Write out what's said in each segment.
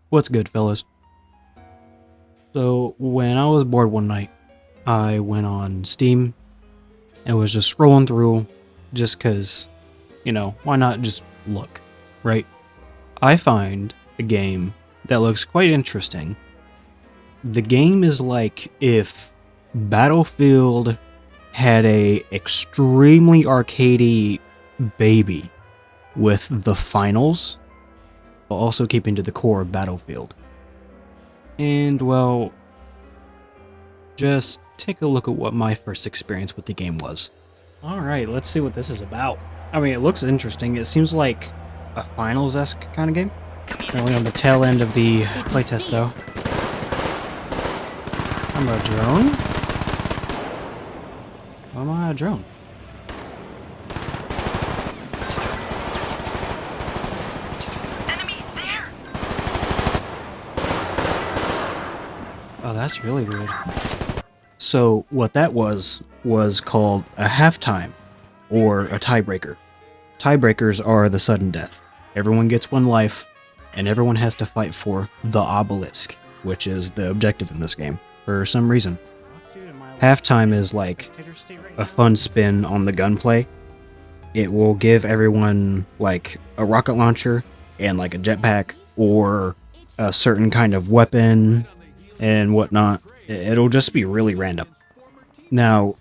What's good, fellas? So, when I was bored one night, I went on Steam and was just scrolling through just because, why not just look, right? I find a game that looks quite interesting. The game is like if Battlefield had a extremely arcadey baby with the finals, while also keeping to the core of Battlefield. And, well, just take a look at what my first experience with the game was. Alright, let's see what this is about. I mean, it looks interesting. It seems like a finals-esque kind of game. Currently on the tail end of the playtest, though. I'm a drone? Why am I a drone? Oh, that's really weird. So what that was called a halftime, or a tiebreaker. Tiebreakers are the sudden death. Everyone gets one life, and everyone has to fight for the obelisk, which is the objective in this game, for some reason. Halftime is like a fun spin on the gunplay. It will give everyone like a rocket launcher and like a jetpack, or a certain kind of weapon and whatnot. It'll just be really random. Now,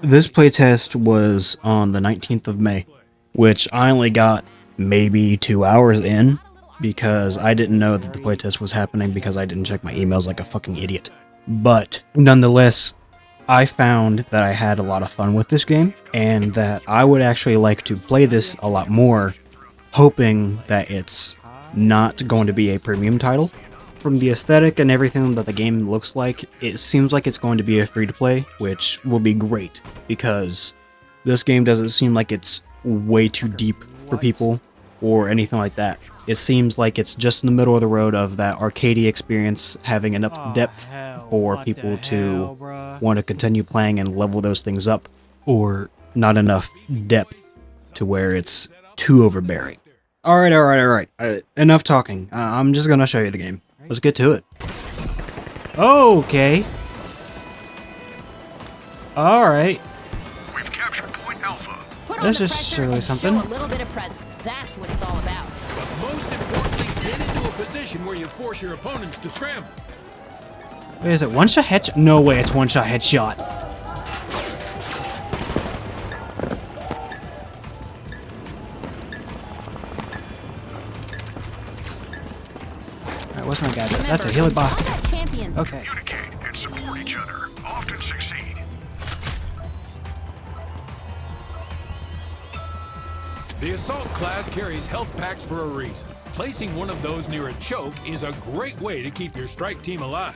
this playtest was on the 19th of May, which I only got maybe 2 hours in, because I didn't know that the playtest was happening because I didn't check my emails like a fucking idiot. But, nonetheless, I found that I had a lot of fun with this game, and that I would actually like to play this a lot more, hoping that it's not going to be a premium title. From the aesthetic and everything that the game looks like, it seems like it's going to be a free-to-play, which will be great, because this game doesn't seem like it's way too deep for people, or anything like that. It seems like it's just in the middle of the road of that arcadey experience, having enough depth for people to want to continue playing and level those things up, or not enough depth to where it's too overbearing. Alright. Enough talking. I'm just gonna show you the game. Let's get to it. Okay. Alright. We've captured Point Alpha. This is surely something. Show a little bit of presence. That's what it's all about. But most importantly, get into a position where you force your opponents to scramble. Wait, is it one-shot headshot? No way, it's one-shot headshot. Alright, what's my gadget? That's a healing bar. Champions. Okay. Communicate and support each other. Often succeed. The assault class carries health packs for a reason. Placing one of those near a choke is a great way to keep your strike team alive.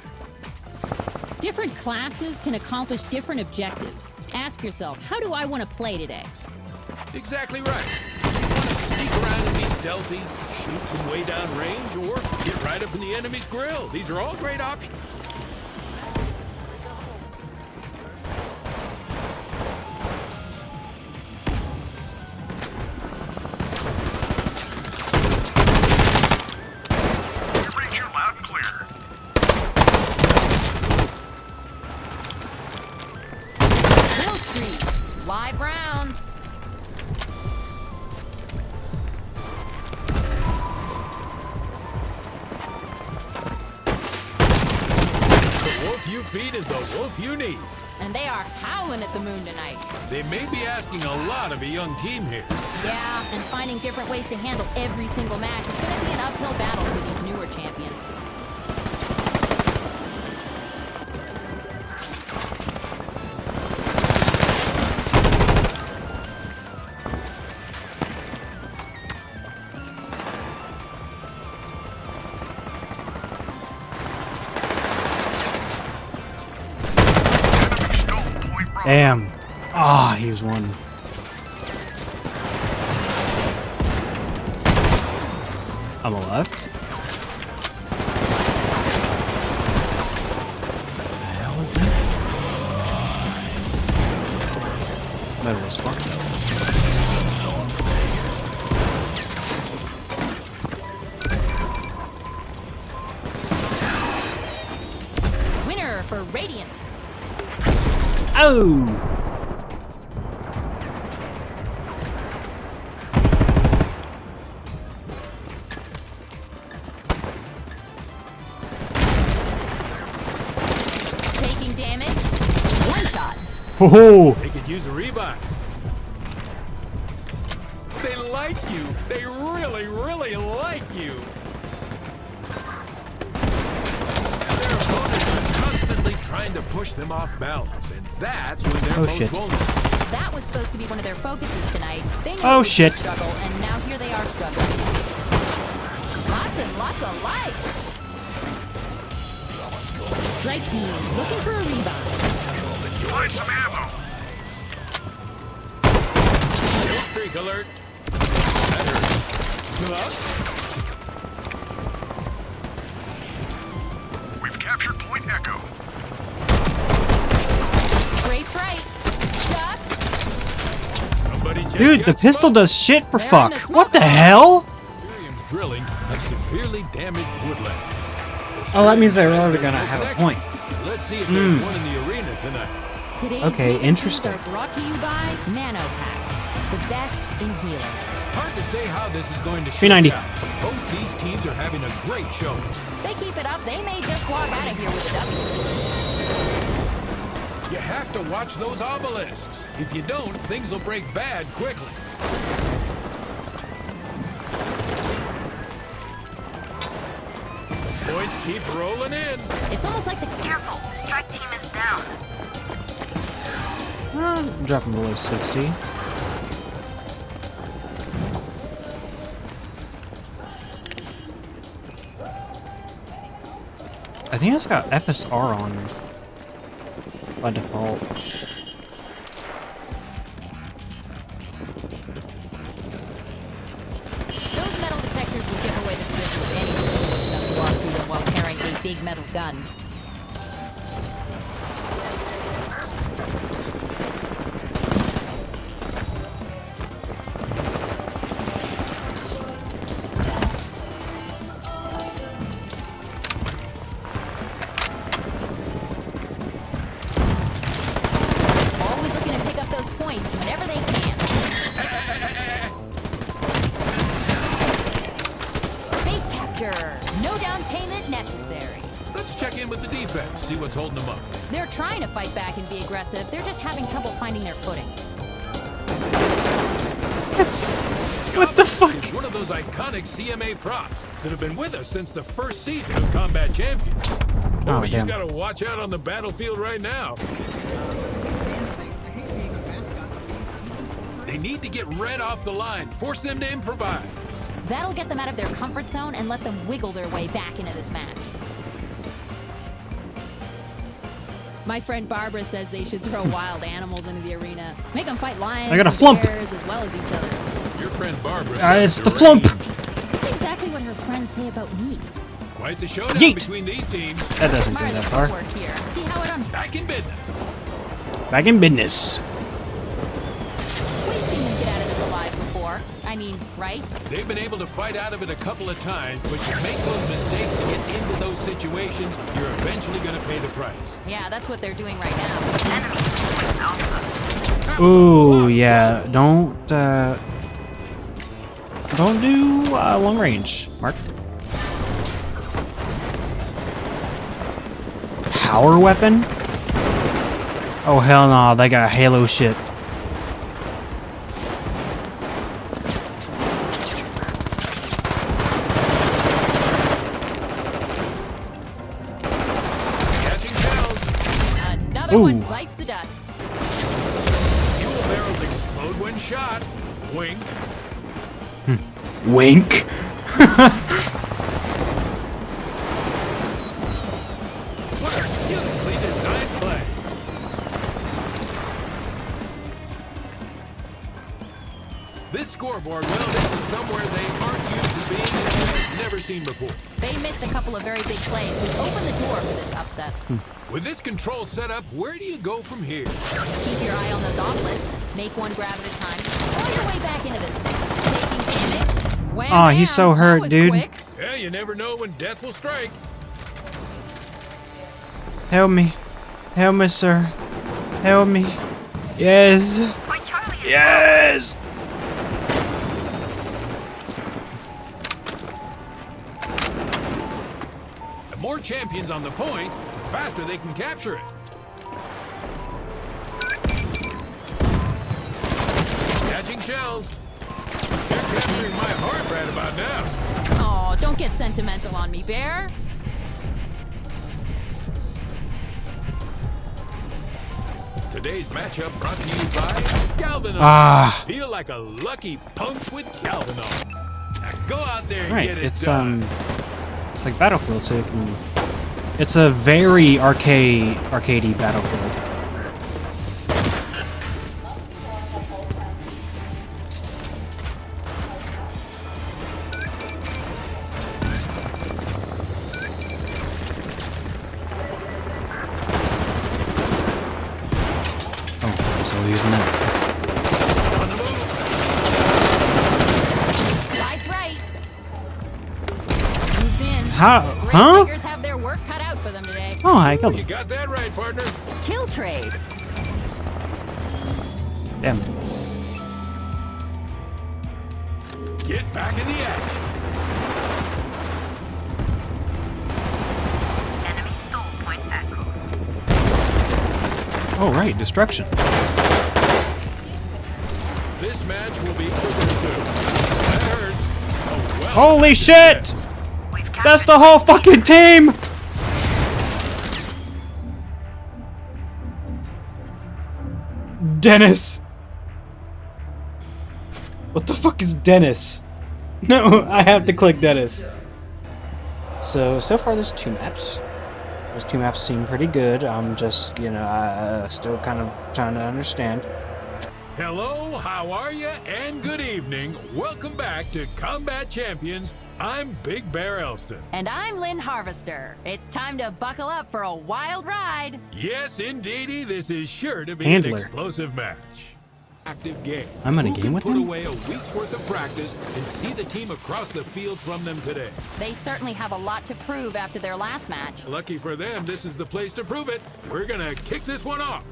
Different classes can accomplish different objectives. Ask yourself, how do I want to play today? Exactly right. You want to sneak around and be stealthy, shoot from way down range, or get right up in the enemy's grill. These are all great options. We read you loud and clear. Kill streak. Live rounds. The wolf you feed is the wolf you need. And they are howling at the moon tonight. They may be asking a lot of a young team here. Yeah, and finding different ways to handle every single match is going to be an uphill battle for these newer champions. Stole Point Bravo. Damn. Ah, he was one. I'm alive. What the hell is that? Better as fuck though. for Radiant. Oh! Taking damage. One shot. Ho They could use a revive. They like you. They really, really like you. And their opponents are constantly trying to push them off balance, and that's when they're Oh, most shit. vulnerable. That was supposed to be one of their focuses tonight. They knew Oh, it would be a shit. struggle, and now here they are struggling. Lots and lots of likes. Strike teams looking for a rebound. Find some ammo. Kill streak alert. That hurt. Up. We've captured Point Echo. Straight's right. Duck. Somebody just Dude, the got pistol smoked. does shit for They're in fuck. the smoke What the alarm. hell? Miriam's drilling has severely damaged woodland. Oh, that means they're already gonna have a point. Let's see if there's one in the arena tonight. Today's Okay, grievances interesting. are brought to you by NanoPack, the best in healing. Hard to say how this is going to shake 390. out. Both these teams are having a great showing. They keep it up, they may just walk out of here with a W. You have to watch those obelisks. If you don't, things will break bad quickly. Points keep rolling in. It's almost like the Careful, strike team is down. Dropping below 60. I think it's got FSR on by default. those metal detectors will give away the position of any foolish enough to walk through them while carrying a big metal gun. Always looking to pick up those points whenever they can. Base capture. No down payment necessary. Let's check in with the defense, see what's holding them up. They're trying to fight back and be aggressive. They're just having trouble finding their footing. What the fuck? It's one of those iconic CMA props that have been with us since the first season of Combat Champions. Oh, Boy, damn. you gotta watch out on the battlefield right now. They need to get Red off the line, force them to improvise. That'll get them out of their comfort zone and let them wiggle their way back into this match. My friend Barbara says they should throw wild animals into the arena. Make them fight lions I got a and flump. bears as well as each other. Your friend Barbara It's sounds the flump. deranged. That's exactly what her friends say about me. Quite the showdown Yeet. between these teams. That doesn't go Admire the that far. footwork here. See how it unfolds. Back in business. Back in business. We've seen them get out of this alive before. I mean, right? They've been able to fight out of it a couple of times, but you make those mistakes to get into those situations, you're eventually going to pay the price. Yeah, that's what they're doing right now. Ooh, yeah. Don't do long range, Mark. Power weapon? Oh hell no, they got Halo shit. Catching shells. Another Ooh. one bites the dust. Fuel barrels explode when shot. Wink. Wink. What a beautifully designed play. This scoreboard, well, this is somewhere they aren't used to being and have never seen before. They missed a couple of very big plays, which opened the door for this upset. With this control set up, where do you go from here? Keep your eye on those off lists. Make one grab at a time. Claw your way back into this thing. Taking damage. Wham, Aw, he's bam. so hurt, That was dude. quick. Yeah, you never know when death will strike. Help me. Help me, sir. Help me. Yes. Point Charlie is Yes. The more champions on the point, the faster they can capture it. Catching shells. They're capturing my heart right about now. Oh, don't get sentimental on me, Bear. Today's matchup brought to you by Galvano. Ah. Feel like a lucky punk with Galvano. Now go out there and Right. get it It's done. it's like Battlefield, so you can. It's a very arcadey Battlefield. Oh, so using that. On the move. Slides right. Moves in. How- The Grave huh? Diggers have their work cut out for them today. Oh, I killed You him. got that right, partner. Kill trade. Damn. Get back in the action. enemy stole Point Echo. Oh, right. Destruction. This match will be over soon. That hurts. Oh, well. Holy shit! We've That's captured the whole fucking team! Dennis! What the fuck is Dennis? No, I have to click Dennis. So far there's 2 maps. Those 2 maps seem pretty good. I'm just, still kind of trying to understand. Hello, how are you? And good evening. Welcome back to Combat Champions. I'm Big Bear Elston. And I'm Lynn Harvester. It's time to buckle up for a wild ride. Yes, indeedy, this is sure to be Handler. an explosive match. Active game. I'm in a Who game can with put him? away a week's worth of practice and see the team across the field from them today? They certainly have a lot to prove after their last match. Lucky for them, this is the place to prove it. We're gonna kick this one off.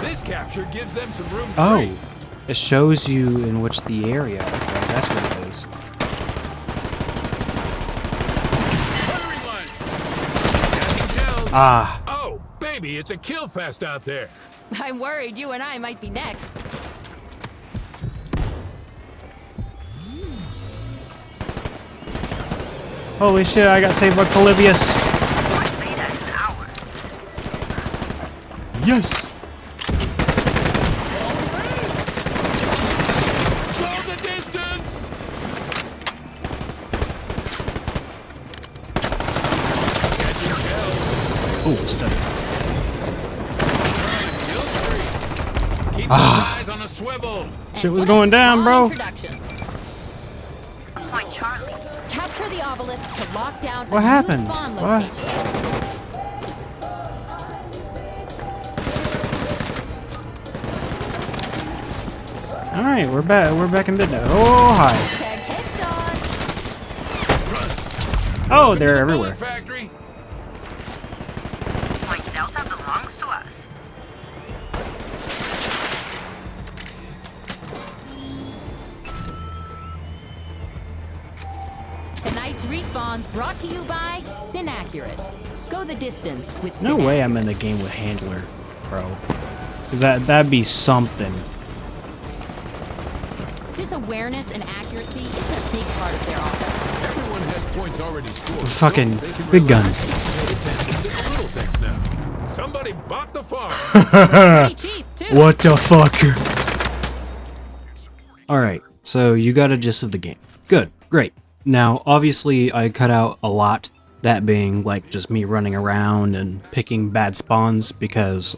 This capture gives them some room to Oh, breathe. it shows you in which the area. Okay, that's what it is. Firing line. Catching shells. Ah, Oh, baby, it's a kill fest out there. I'm worried you and I might be next. holy shit! I got saved by Polybius. Point Beta is ours. Yes. Go the distance. Catching shells. Oh, study. Kill streak. Keep those eyes on a swivel. Shit was What a going down, strong bro. Introduction. Point Charlie. Capture the obelisk to lock down What a happened? new spawn What? location. All right, we're back. We're back in business. Oh hi. Tag headshot. Oh, they're Bullet everywhere. Factory. Point Delta belongs to us. Tonight's respawns brought to you by Sinaccurate. Go the distance with No Sinaccurate. way I'm in the game with Handler, bro. Cause that'd be something. This awareness and accuracy, it's a big part of their offense. Everyone has points already scored. Fucking so they can big gun. relax and pay attention to the little things now. Somebody bought the farm. Pretty cheap, too. What the fuck? Alright, so you got a gist of the game. Good, great. Now, obviously, I cut out a lot, that being like just me running around and picking bad spawns because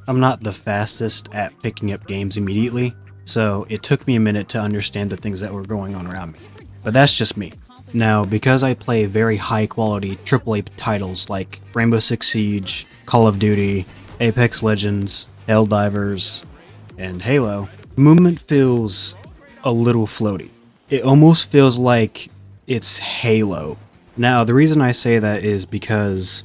I'm not the fastest at picking up games immediately, so it took me a minute to understand the things that were going on around me. But that's just me. Now, because I play very high quality AAA titles like Rainbow Six Siege, Call of Duty, Apex Legends, Helldivers, and Halo, movement feels a little floaty. It almost feels like it's Halo. Now, the reason I say that is because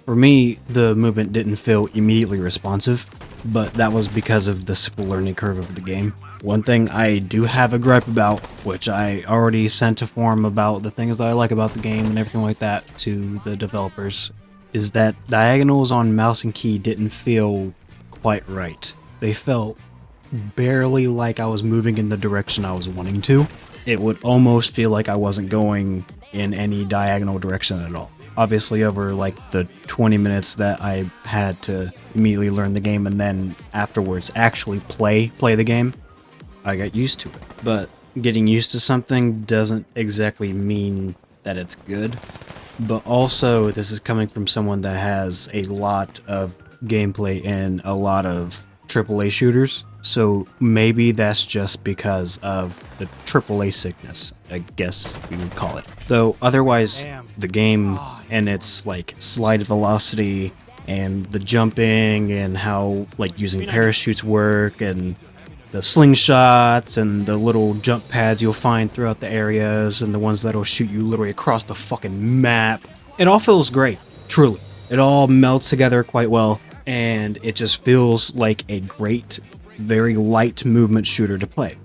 for me, the movement didn't feel immediately responsive, but that was because of the simple learning curve of the game. One thing I do have a gripe about, which I already sent a forum about the things that I like about the game and everything like that to the developers, is that diagonals on mouse and key didn't feel quite right. They felt barely like I was moving in the direction I was wanting to. It would almost feel like I wasn't going in any diagonal direction at all. Obviously, over like the 20 minutes that I had to immediately learn the game and then afterwards actually play the game, I got used to it. But getting used to something doesn't exactly mean that it's good. But also, this is coming from someone that has a lot of gameplay in a lot of AAA shooters. So maybe that's just because of the AAA sickness, I guess we would call it. Though otherwise, the game and its like slide velocity and the jumping and how like using parachutes work and the slingshots and the little jump pads you'll find throughout the areas and the ones that'll shoot you literally across the fucking map. It all feels great, truly. It all melts together quite well, and it just feels like a great, very light movement shooter to play.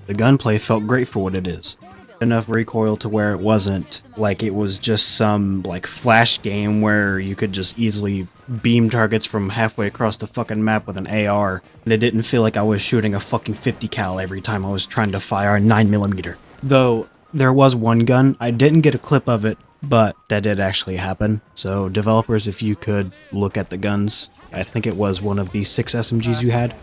The gunplay felt great for what it is. Enough recoil to where it wasn't like it was just some like flash game where you could just easily beam targets from halfway across the fucking map with an AR, and it didn't feel like I was shooting a fucking 50 cal every time I was trying to fire a 9mm. Though there was one gun, I didn't get a clip of it, but that did actually happen. So developers, if you could look at the guns, I think it was one of the 6 SMGs you had.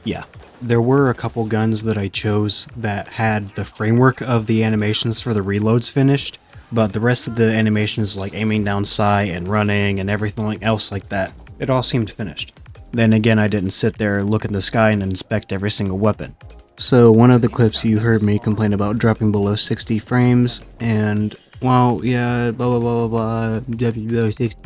Yeah. There were a couple guns that I chose that had the framework of the animations for the reloads finished, but the rest of the animations like aiming down sight and running and everything else like that, it all seemed finished. Then again, I didn't sit there, look in the sky and inspect every single weapon. So one of the clips you heard me complain about dropping below 60 frames, and well, yeah, blah blah blah blah blah, 60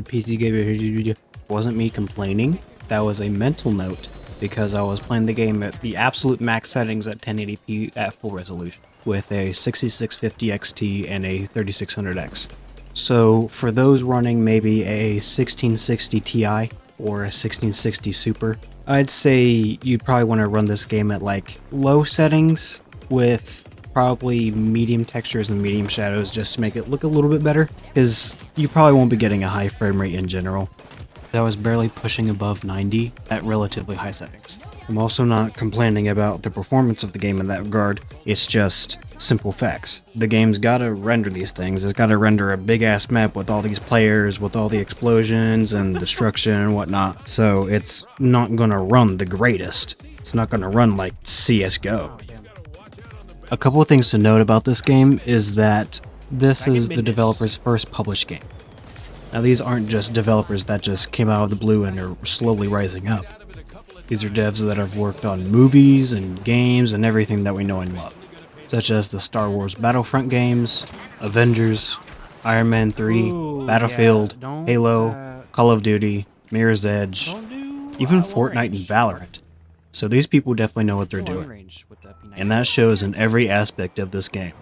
PC game wasn't me complaining. That was a mental note because I was playing the game at the absolute max settings at 1080p at full resolution with a 6650 XT and a 3600X. So for those running maybe a 1660 Ti or a 1660 Super, I'd say you'd probably want to run this game at like low settings with probably medium textures and medium shadows just to make it look a little bit better, because you probably won't be getting a high frame rate in general. That was barely pushing above 90 at relatively high settings. I'm also not complaining about the performance of the game in that regard, it's just simple facts. The game's gotta render these things, it's gotta render a big ass map with all these players, with all the explosions and destruction and whatnot, so it's not gonna run the greatest. It's not gonna run like CSGO. A couple of things to note about this game is that this is the developer's first published game. Now these aren't just developers that just came out of the blue and are slowly rising up. These are devs that have worked on movies and games and everything that we know and love, such as the Star Wars Battlefront games, Avengers, Iron Man 3, Battlefield, Halo, Call of Duty, Mirror's Edge, even Fortnite and Valorant. So these people definitely know what they're doing, and that shows in every aspect of this game.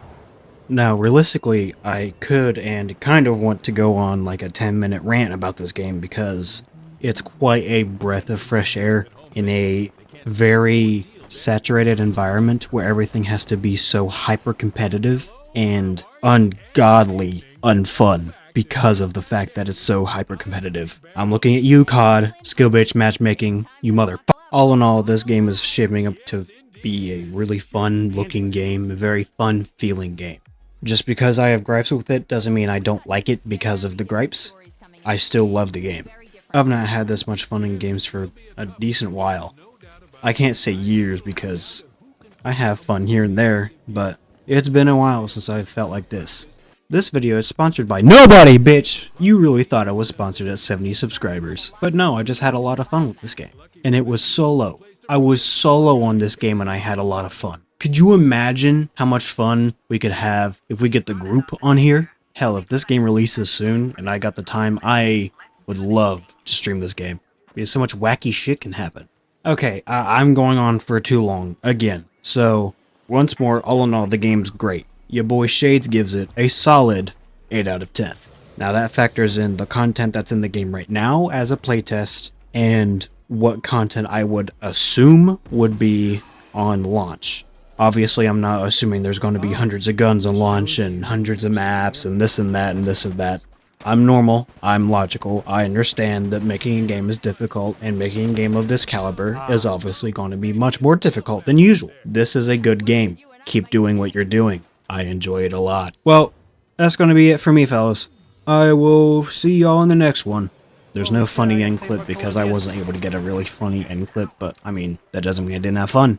Now, realistically, I could and kind of want to go on like a 10-minute rant about this game because it's quite a breath of fresh air in a very saturated environment where everything has to be so hyper-competitive and ungodly unfun because of the fact that it's so hyper-competitive. I'm looking at you, COD, skill-based matchmaking, you motherfucker. All in all, this game is shaping up to be a really fun-looking game, a very fun-feeling game. Just because I have gripes with it doesn't mean I don't like it because of the gripes. I still love the game. I've not had this much fun in games for a decent while. I can't say years because I have fun here and there, but it's been a while since I've felt like this. This video is sponsored by nobody, bitch! You really thought I was sponsored at 70 subscribers. But no, I just had a lot of fun with this game. And it was solo. I was solo on this game and I had a lot of fun. Could you imagine how much fun we could have if we get the group on here? Hell, if this game releases soon and I got the time, I would love to stream this game. Because so much wacky shit can happen. Okay, I'm going on for too long, again. So, once more, all in all, the game's great. Your boy Shades gives it a solid 8 out of 10. Now that factors in the content that's in the game right now as a playtest, and what content I would assume would be on launch. Obviously, I'm not assuming there's going to be hundreds of guns on launch and hundreds of maps and this and that and this and that. I'm normal, I'm logical, I understand that making a game is difficult, and making a game of this caliber is obviously going to be much more difficult than usual. This is a good game. Keep doing what you're doing. I enjoy it a lot. Well, that's going to be it for me, fellas. I will see y'all in the next one. There's no funny end clip because I wasn't able to get a really funny end clip, but I mean, that doesn't mean I didn't have fun.